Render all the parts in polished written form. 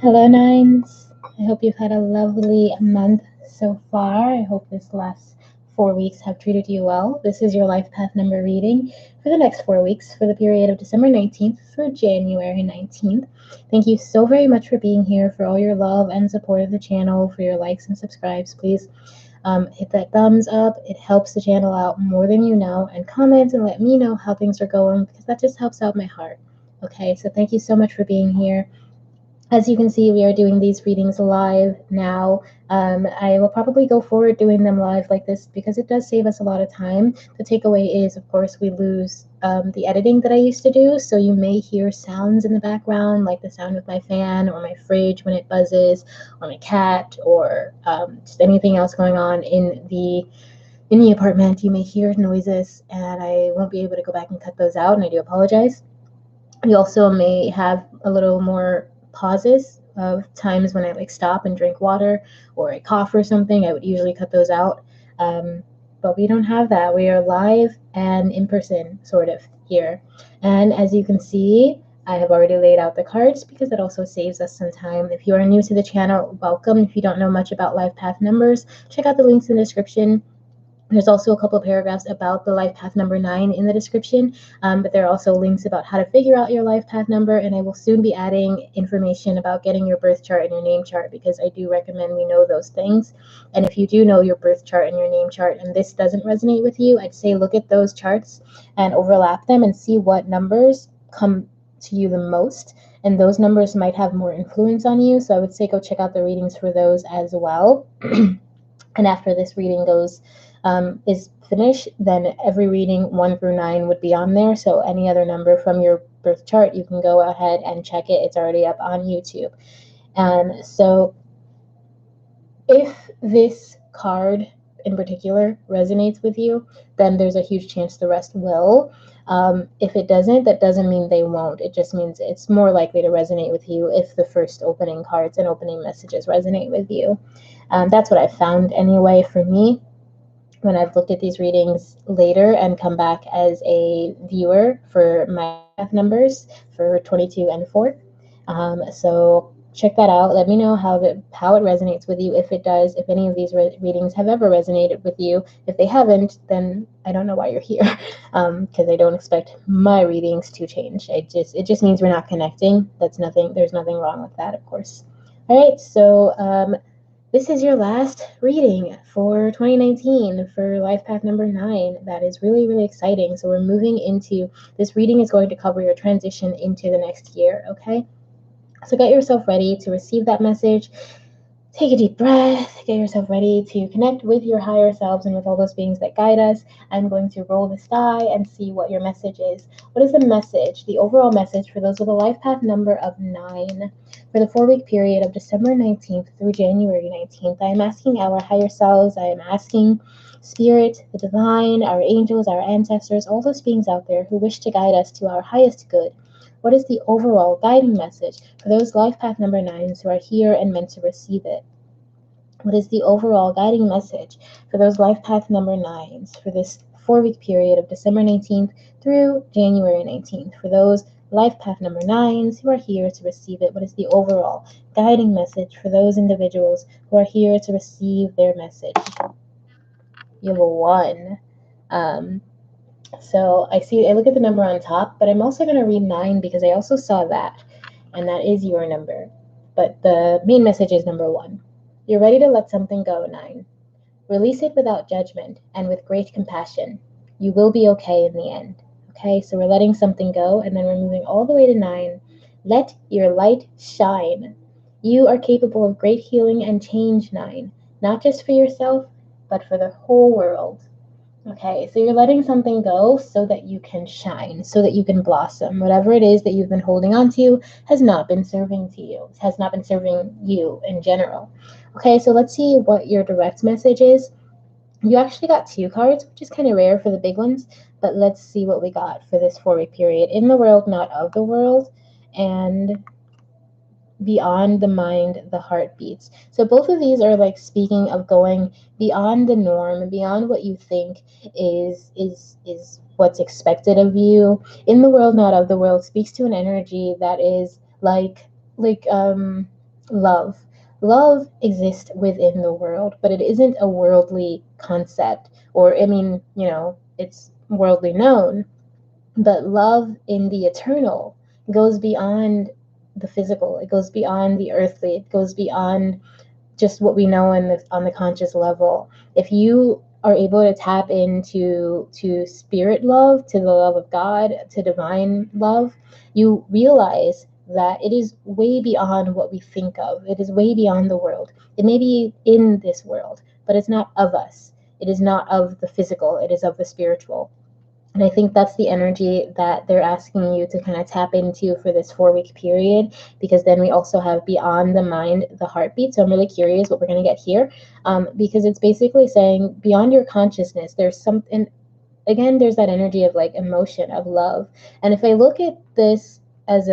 Hello, Nines. I hope you've had a lovely month so far. I hope this last 4 weeks have treated you well. This is your life path number reading for the next 4 weeks for the period of December 19th through January 19th. Thank you so very much for being here, for all your love and support of the channel, for your likes and subscribes. Please hit that thumbs up. It helps the channel out more than you know. And comment and let me know how things are going because that just helps out my heart. Okay, so thank you so much for being here. As you can see, we are doing these readings live now. I will probably go forward doing them live like this because it does save us a lot of time. The takeaway is, of course, we lose the editing that I used to do, so you may hear sounds in the background, like the sound of my fan or my fridge when it buzzes, or my cat, or just anything else going on in the apartment. You may hear noises, and I won't be able to go back and cut those out, and I do apologize. You also may have a little more pauses of times when I like stop and drink water or I cough or something. I would usually cut those out. But we don't have that. We are live and in person, sort of, here. And as you can see, I have already laid out the cards because it also saves us some time. If you are new to the channel, welcome. If you don't know much about life path numbers, check out the links in the description. There's also a couple of paragraphs about the life path number 9 in the description, but there are also links about how to figure out your life path number, and I will soon be adding information about getting your birth chart and your name chart because I do recommend we know those things. And if you do know your birth chart and your name chart and this doesn't resonate with you, I'd say look at those charts and overlap them and see what numbers come to you the most, and those numbers might have more influence on you. So I would say go check out the readings for those as well. And after this reading is finished, then every reading 1 through 9 would be on there. So any other number from your birth chart, you can go ahead and check it. It's already up on YouTube. And so if this card in particular resonates with you, then there's a huge chance the rest will. If it doesn't, that doesn't mean they won't. It just means it's more likely to resonate with you if the first opening cards and opening messages resonate with you. That's what I found anyway for me when I've looked at these readings later and come back as a viewer for my math numbers for 22 and 4. So check that out. Let me know how it resonates with you, if it does, if any of these readings have ever resonated with you. If they haven't, then I don't know why you're here, because I don't expect my readings to change. It just means we're not connecting. There's nothing wrong with that, of course. All right, so this is your last reading for 2019 for life path number 9. That is really, really exciting. So we're moving into, this reading is going to cover your transition into the next year, okay? So get yourself ready to receive that message. Take a deep breath, get yourself ready to connect with your higher selves and with all those beings that guide us. I'm going to roll this die and see what your message is. What is the message, the overall message for those with a life path number of 9? For the 4-week period of December 19th through January 19th, I am asking our higher selves, I am asking Spirit, the divine, our angels, our ancestors, all those beings out there who wish to guide us to our highest good. What is the overall guiding message for those life path number 9s who are here and meant to receive it? What is the overall guiding message for those life path number 9s for this 4-week period of December 19th through January 19th? For those life path number 9s who are here to receive it, what is the overall guiding message for those individuals who are here to receive their message? You have a 1. So I look at the number on top, but I'm also going to read 9 because I also saw that, and that is your number. But the main message is number 1. You're ready to let something go, 9. Release it without judgment and with great compassion. You will be okay in the end. Okay, so we're letting something go, and then we're moving all the way to 9. Let your light shine. You are capable of great healing and change, 9. Not just for yourself, but for the whole world. Okay, so you're letting something go so that you can shine, so that you can blossom. Whatever it is that you've been holding on to has not been serving to you, has not been serving you in general. Okay, so let's see what your direct message is. You actually got 2 cards, which is kind of rare for the big ones, but let's see what we got for this 4-week period. In the world, not of the world, and beyond the mind, the heart beats. So both of these are like speaking of going beyond the norm, beyond what you think is what's expected of you. In the world, not of the world speaks to an energy that is like love. Love exists within the world, but it isn't a worldly concept, or, I mean, it's worldly known, but love in the eternal goes beyond the physical. It goes beyond the earthly. It goes beyond just what we know on the conscious level. If you are able to tap into to spirit love, to the love of God, to divine love, you realize that it is way beyond what we think of. It is way beyond the world. It may be in this world, but it's not of us. It is not of the physical. It is of the spiritual. And I think that's the energy that they're asking you to kind of tap into for this 4 week period, because then we also have beyond the mind, the heartbeat. So I'm really curious what we're going to get here, because it's basically saying beyond your consciousness, there's something, again, there's that energy of like emotion, of love. And if I look at this as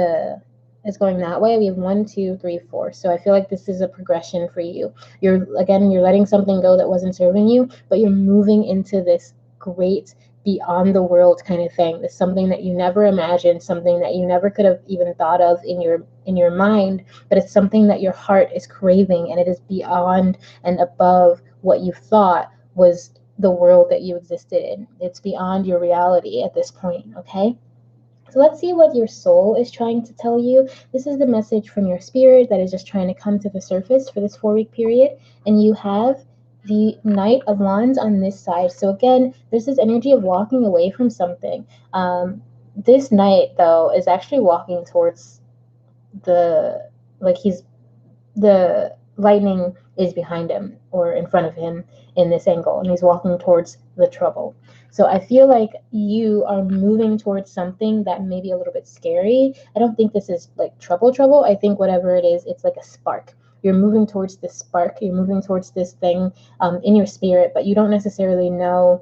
going that way, we have 1, 2, 3, 4. So I feel like this is a progression for you. You're letting something go that wasn't serving you, but you're moving into this great beyond the world kind of thing. This something that you never imagined, something that you never could have even thought of in your mind, but it's something that your heart is craving, and it is beyond and above what you thought was the world that you existed in. It's beyond your reality at this point, okay? So let's see what your soul is trying to tell you. This is the message from your spirit that is just trying to come to the surface for this 4 week period. And you have the Knight of Wands on this side. So again, there's this energy of walking away from something. This knight, though, is actually walking towards the lightning is behind him or in front of him in this angle, and he's walking towards the trouble. So I feel like you are moving towards something that may be a little bit scary. I don't think this is like trouble. I think whatever it is, it's like a spark. You're moving towards this spark. You're moving towards this thing in your spirit, but you don't necessarily know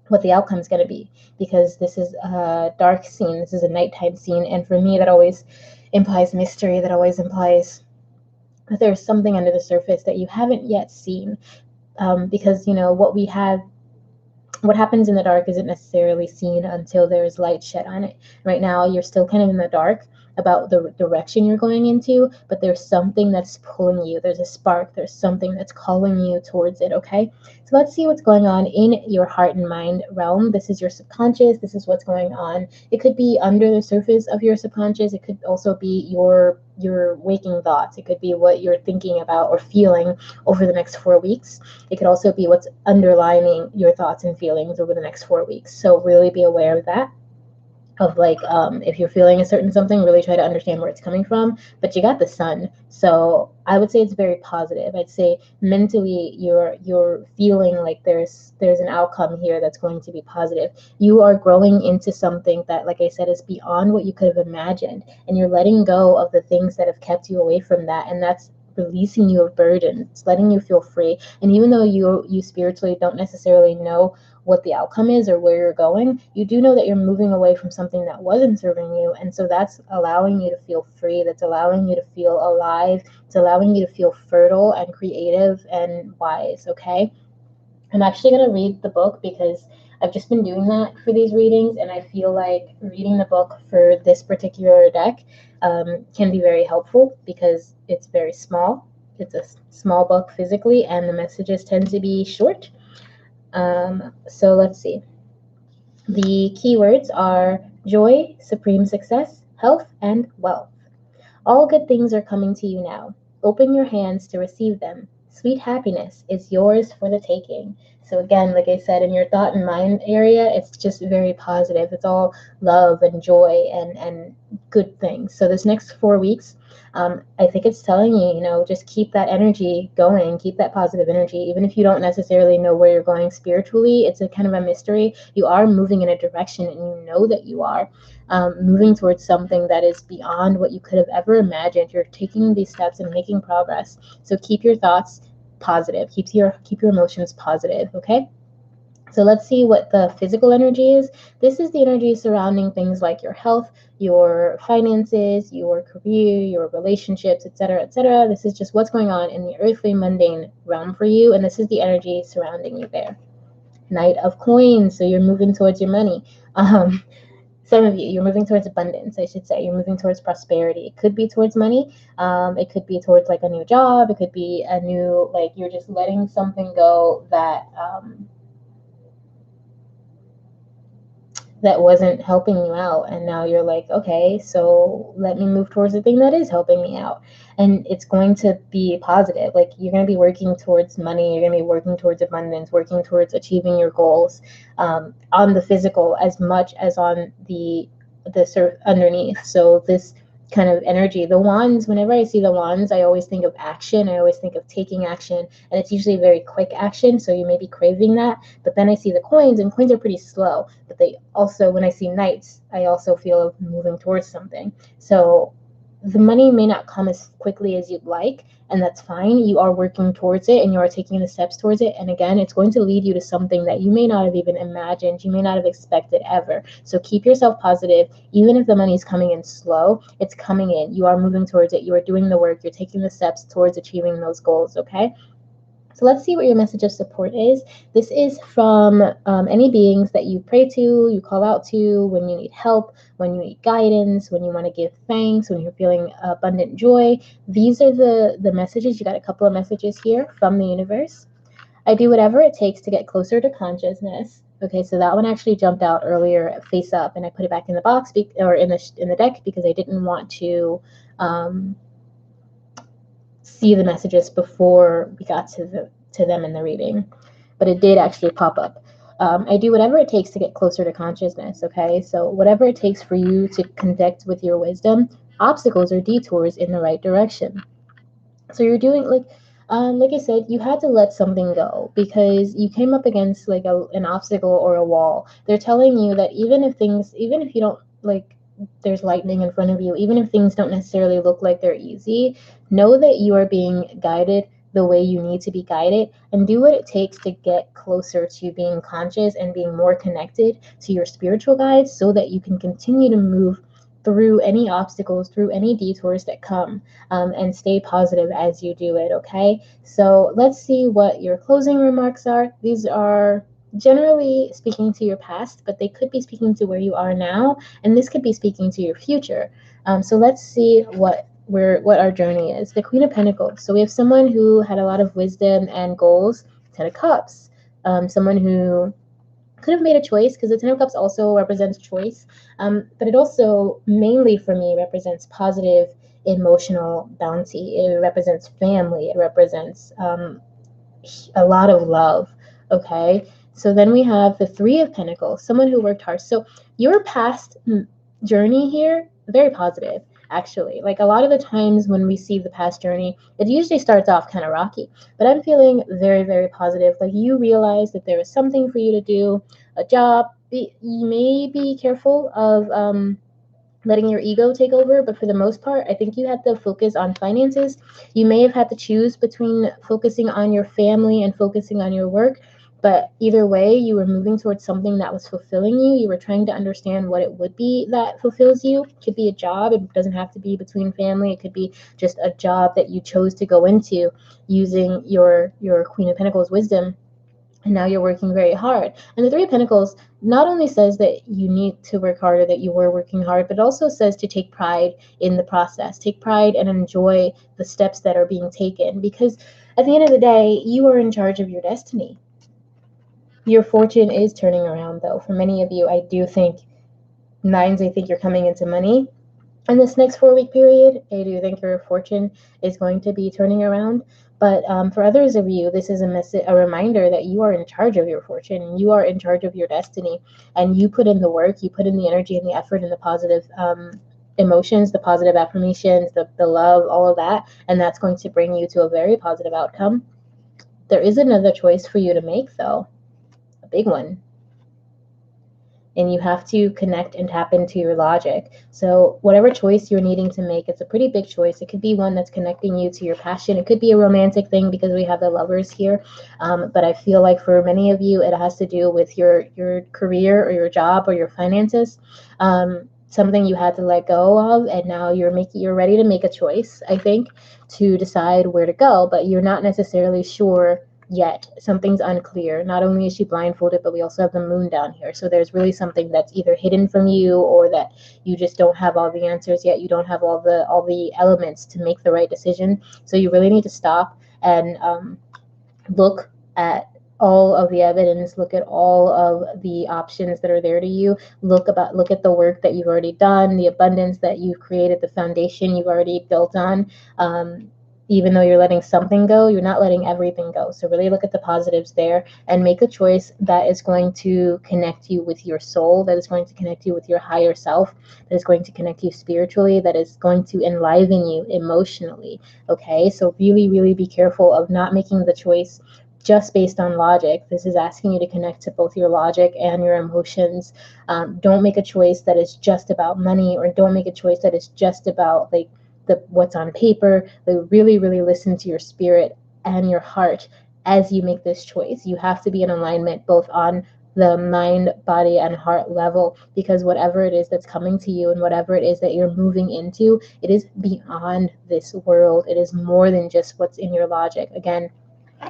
what the outcome is going to be, because this is a dark scene. This is a nighttime scene. And for me, that always implies mystery. That always implies that there's something under the surface that you haven't yet seen, because what happens in the dark isn't necessarily seen until there's light shed on it. Right now, you're still kind of in the dark about the direction you're going into, but there's something that's pulling you. There's a spark. There's something that's calling you towards it, okay? So let's see what's going on in your heart and mind realm. This is your subconscious. This is what's going on. It could be under the surface of your subconscious. It could also be your waking thoughts. It could be what you're thinking about or feeling over the next 4 weeks. It could also be what's underlining your thoughts and feelings over the next 4 weeks. So really be aware of that. Of like, if you're feeling a certain something, really try to understand where it's coming from. But you got the sun, so I would say it's very positive. I'd say mentally you're feeling like there's an outcome here that's going to be positive. You are growing into something that, like I said, is beyond what you could have imagined, and you're letting go of the things that have kept you away from that, and that's releasing you of burden. It's letting you feel free. And even though you spiritually don't necessarily know what the outcome is or where you're going, you do know that you're moving away from something that wasn't serving you. And so that's allowing you to feel free. That's allowing you to feel alive. It's allowing you to feel fertile and creative and wise, okay? I'm actually going to read the book because I've just been doing that for these readings, and I feel like reading the book for this particular deck can be very helpful because it's very small. It's a small book physically, and the messages tend to be short. So let's see. The keywords are joy, supreme success, health, and wealth. All good things are coming to you now. Open your hands to receive them. Sweet happiness is yours for the taking. So again, like I said, in your thought and mind area, it's just very positive. It's all love and joy and good things. So this next 4 weeks, I think it's telling you, just keep that energy going, keep that positive energy. Even if you don't necessarily know where you're going spiritually, it's a kind of a mystery. You are moving in a direction, and you know that you are moving towards something that is beyond what you could have ever imagined. You're taking these steps and making progress. So keep your thoughts positive. Keep your emotions positive, okay? So let's see what the physical energy is. This is the energy surrounding things like your health, your finances, your career, your relationships, etc., etc. This is just what's going on in the earthly, mundane realm for you, and this is the energy surrounding you there. Knight of Coins, so you're moving towards your money. some of you, you're moving towards abundance, I should say. You're moving towards prosperity. It could be towards money. It could be towards like a new job. It could be a new, like you're just letting something go that wasn't helping you out, and now you're like, okay, so let me move towards the thing that is helping me out. And it's going to be positive. Like you're going to be working towards money, you're going to be working towards abundance, working towards achieving your goals, on the physical as much as on the sort of underneath. So this kind of energy, the wands, whenever I see the wands, I always think of action, I always think of taking action, and it's usually very quick action, so you may be craving that. But then I see the coins, and coins are pretty slow, but they also, when I see knights, I also feel of moving towards something. So the money may not come as quickly as you'd like, and that's fine. You are working towards it, and you are taking the steps towards it, and again, it's going to lead you to something that you may not have even imagined, you may not have expected ever. So keep yourself positive. Even if the money is coming in slow, it's coming in. You are moving towards it, you are doing the work, you're taking the steps towards achieving those goals. Okay, so let's see what your message of support is. This is from any beings that you pray to, you call out to when you need help, when you need guidance, when you want to give thanks, when you're feeling abundant joy. These are the messages. You got a couple of messages here from the universe. I do whatever it takes to get closer to consciousness. Okay, so that one actually jumped out earlier face up, and I put it back in the box or in the deck because I didn't want to see the messages before we got to them in the reading, but it did actually pop up. I do whatever it takes to get closer to consciousness. Okay, so whatever it takes for you to connect with your wisdom, obstacles or detours in the right direction. So you're doing like I said, you had to let something go because you came up against like an obstacle or a wall. They're telling you that even if you don't like, there's lightning in front of you, even if things don't necessarily look like they're easy, know that you are being guided the way you need to be guided, and do what it takes to get closer to being conscious and being more connected to your spiritual guides so that you can continue to move through any obstacles, through any detours that come, and stay positive as you do it. Okay, so let's see what your closing remarks are. These are generally speaking to your past, but they could be speaking to where you are now, and this could be speaking to your future. So let's see what our journey is. The Queen of Pentacles. So we have someone who had a lot of wisdom and goals. Ten of Cups. Someone who could have made a choice, because the Ten of Cups also represents choice, but it also mainly for me represents positive emotional bounty. It represents family. It represents a lot of love. Okay, so then we have the Three of Pentacles, someone who worked hard. So your past journey here, very positive, actually. Like a lot of the times when we see the past journey, it usually starts off kind of rocky, but I'm feeling very, very positive. Like you realize that there is something for you to do, a job. You may be careful of letting your ego take over, but for the most part, I think you had to focus on finances. You may have had to choose between focusing on your family and focusing on your work, but either way, you were moving towards something that was fulfilling you. You were trying to understand what it would be that fulfills you. It could be a job. It doesn't have to be between family. It could be just a job that you chose to go into using your Queen of Pentacles wisdom, and now you're working very hard. And the Three of Pentacles not only says that you need to work hard, or that you were working hard, but it also says to take pride in the process. Take pride and enjoy the steps that are being taken, because at the end of the day, you are in charge of your destiny. Your fortune is turning around, though. For many of you, I do think nines, I think you're coming into money. In this next 4-week period, I do think your fortune is going to be turning around. But for others of you, this is a reminder that you are in charge of your fortune. You are in charge of your destiny. And you put in the work, you put in the energy and the effort and the positive emotions, the positive affirmations, the love, all of that. And that's going to bring you to a very positive outcome. There is another choice for you to make, though. A big one. And you have to connect and tap into your logic. So whatever choice you're needing to make, it's a pretty big choice. It could be one that's connecting you to your passion. It could be a romantic thing because we have the Lovers here. But I feel like for many of you, it has to do with your career or your job or your finances. Something you had to let go of, and now you're ready to make a choice, I think, to decide where to go, but you're not necessarily sure yet. Something's unclear. Not only is she blindfolded, but we also have the moon down here. So there's really something that's either hidden from you, or that you just don't have all the answers yet. You don't have all the elements to make the right decision. So you really need to stop and look at all of the evidence, look at all of the options that are there to you, look at the work that you've already done, the abundance that you've created, the foundation you've already built on. Even though you're letting something go, you're not letting everything go. So really look at the positives there and make a choice that is going to connect you with your soul, that is going to connect you with your higher self, that is going to connect you spiritually, that is going to enliven you emotionally. Okay, so really, really be careful of not making the choice just based on logic. This is asking you to connect to both your logic and your emotions. Don't make a choice that is just about money, or don't make a choice that is just about like what's on paper. Like really, really listen to your spirit and your heart as you make this choice. You have to be in alignment both on the mind, body, and heart level, because whatever it is that's coming to you and whatever it is that you're moving into, it is beyond this world. It is more than just what's in your logic. Again,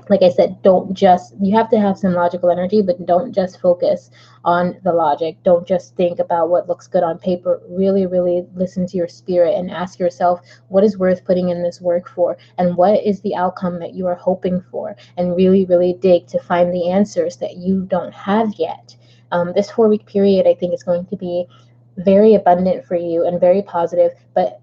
like I said, you have to have some logical energy, but don't just focus on the logic. Don't just think about what looks good on paper. Really, really listen to your spirit and ask yourself, what is worth putting in this work for? And what is the outcome that you are hoping for? And really, really dig to find the answers that you don't have yet. This 4-week period, I think, is going to be very abundant for you and very positive, but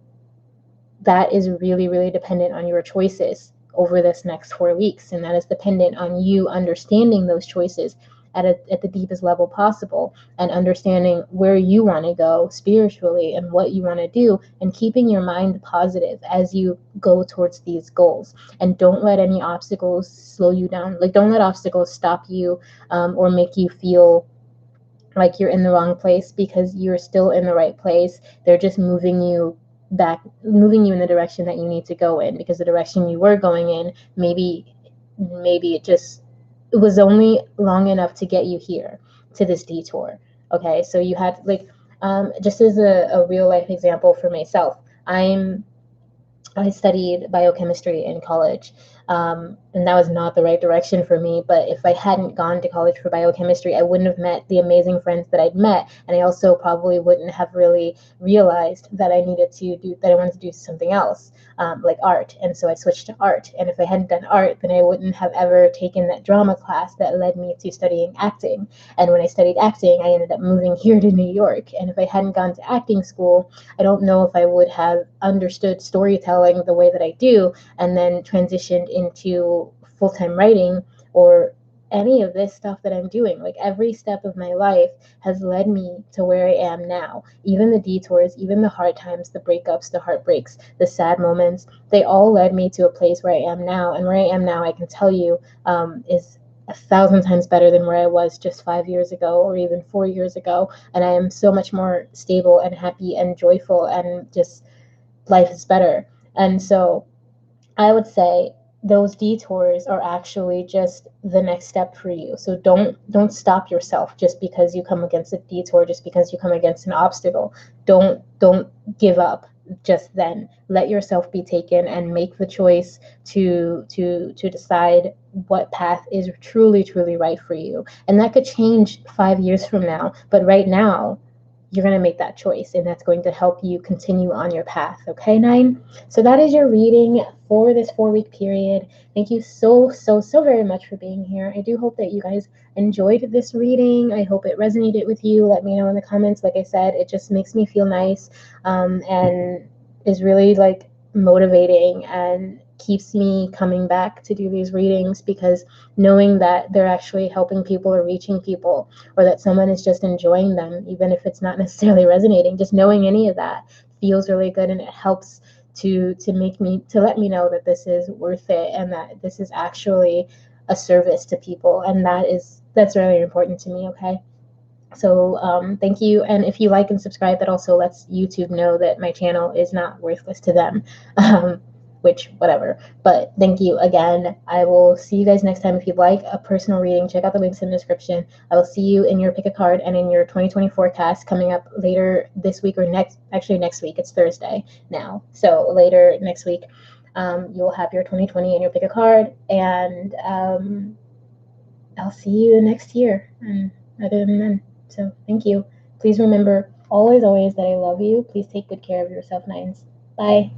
that is really, really dependent on your choices over this next 4 weeks. And that is dependent on you understanding those choices at the deepest level possible, and understanding where you want to go spiritually and what you want to do, and keeping your mind positive as you go towards these goals. And don't let any obstacles slow you down. Like, don't let obstacles stop you or make you feel like you're in the wrong place, because you're still in the right place. They're just moving you in the direction that you need to go in, because the direction you were going in, maybe it was only long enough to get you here to this detour. Okay, so you had just as a real life example for myself, I studied biochemistry in college, and that was not the right direction for me. But if I hadn't gone to college for biochemistry, I wouldn't have met the amazing friends that I'd met, and I also probably wouldn't have really realized that I wanted to do something else, like art. And so I switched to art. And if I hadn't done art, then I wouldn't have ever taken that drama class that led me to studying acting. And when I studied acting, I ended up moving here to New York. And if I hadn't gone to acting school, I don't know if I would have understood storytelling the way that I do, and then transitioned into full-time writing, or any of this stuff that I'm doing. Like, every step of my life has led me to where I am now. Even the detours, even the hard times, the breakups, the heartbreaks, the sad moments, they all led me to a place where I am now. And where I am now, I can tell you, is 1,000 times better than where I was just 5 years ago, or even 4 years ago. And I am so much more stable and happy and joyful, and just life is better. And so I would say those detours are actually just the next step for you. So don't stop yourself just because you come against a detour, just because you come against an obstacle. Don't give up just then. Let yourself be taken, and make the choice to decide what path is truly, truly right for you. And that could change 5 years from now, but right now you're going to make that choice, and that's going to help you continue on your path. Okay, 9? So that is your reading for this 4-week period. Thank you so very much for being here. I do hope that you guys enjoyed this reading. I hope it resonated with you. Let me know in the comments. Like I said, it just makes me feel nice, and is really like motivating, and keeps me coming back to do these readings, because knowing that they're actually helping people or reaching people, or that someone is just enjoying them, even if it's not necessarily resonating, just knowing any of that feels really good, and it helps to let me know that this is worth it, and that this is actually a service to people. And that's really important to me. Okay, so thank you. And if you like and subscribe, that also lets YouTube know that my channel is not worthless to them. Which, whatever. But thank you again. I will see you guys next time. If you'd like a personal reading, check out the links in the description. I will see you in your pick a card and in your 2020 forecast coming up later this week, or next week. It's Thursday now, so later next week. You'll have your 2020 and you'll pick a card, and I'll see you next year, and other than then. So thank you. Please remember always, always that I love you. Please take good care of yourself, Nines. Bye.